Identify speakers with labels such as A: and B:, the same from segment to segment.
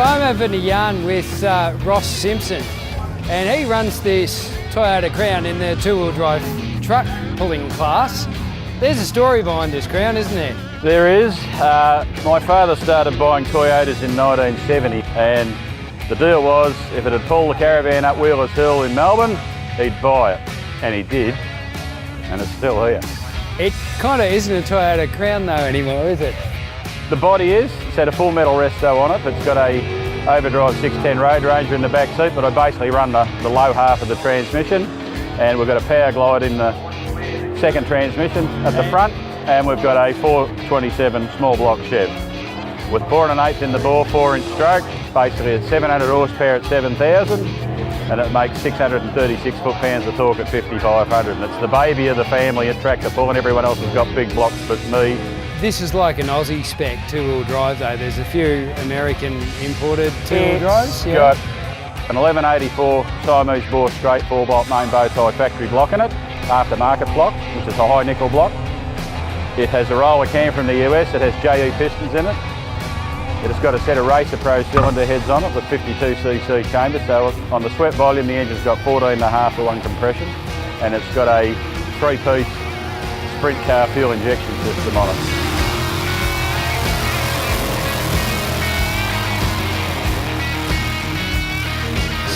A: So I'm having a yarn with Ross Simpson, and he runs this Toyota Crown in the two-wheel drive truck pulling class. There's a story behind this Crown, isn't there?
B: There is. My father started buying Toyotas in 1970, and the deal was if it had pulled the caravan up Wheelers Hill in Melbourne, he'd buy it, and he did, and it's still here.
A: It kind of isn't a Toyota Crown though anymore, is it?
B: The body is. It's had a full metal resto on it. It's got a overdrive 610 Road Ranger in the back seat, but I basically run the low half of the transmission, and we've got a power glide in the second transmission at the front, and we've got a 427 small block Chev with 4 1/8 in the bore, 4-inch stroke. Basically it's 700 horsepower at 7,000, and it makes 636 foot-pounds of torque at 5,500, and it's the baby of the family at tractor pull, and everyone else has got big blocks but me.
A: This is like an Aussie spec two-wheel drive though. There's a few American imported two-wheel drives.
B: It's got an 1184 Siamese bore straight 4-bolt main bow tie factory block in it, aftermarket block, which is a high nickel block. It has a roller cam from the US. It has JE pistons in it. It has got a set of Racer Pro cylinder heads on it with 52cc chambers. So on the sweat volume, the engine's got 14.5 to 1 compression, and it's got a 3-piece sprint car fuel injection system on it.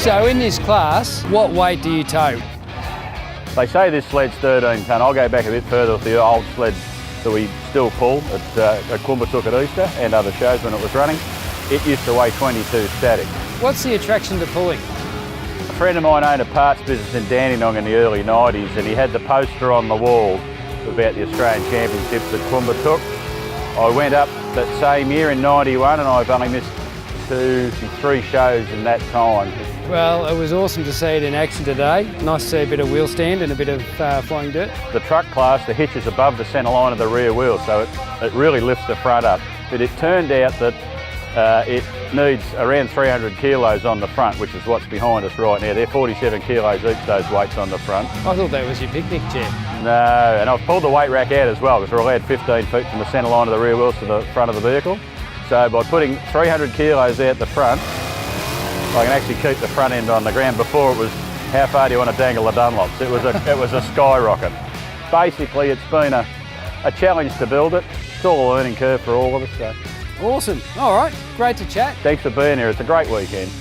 A: So in this class, what weight do you tow?
B: They say this sled's 13 tonne. I'll go back a bit further with the old sled that we still pull at Qumbatook at Easter and other shows when it was running. It used to weigh 22 static.
A: What's the attraction to pulling?
B: A friend of mine owned a parts business in Dandenong in the early 90s, and he had the poster on the wall about the Australian Championships at Qumbatook. I went up that same year in 91, and I've only missed 2 to 3 shows in that time.
A: Well, it was awesome to see it in action today. Nice to see a bit of wheel stand and a bit of flying dirt.
B: The truck class, the hitch is above the centre line of the rear wheel, so it really lifts the front up. But it turned out that it needs around 300 kilos on the front, which is what's behind us right now. They're 47 kilos each, those weights on the front.
A: I thought that was your picnic chair.
B: No, and I've pulled the weight rack out as well, because we're allowed 15 feet from the centre line of the rear wheels to the front of the vehicle. So by putting 300 kilos out the front, I can actually keep the front end on the ground. Before it was, how far do you want to dangle the Dunlops? It was a skyrocket. Basically, it's been a challenge to build it. It's all a learning curve for all of us. So.
A: Awesome. All right, great to chat.
B: Thanks for being here. It's a great weekend.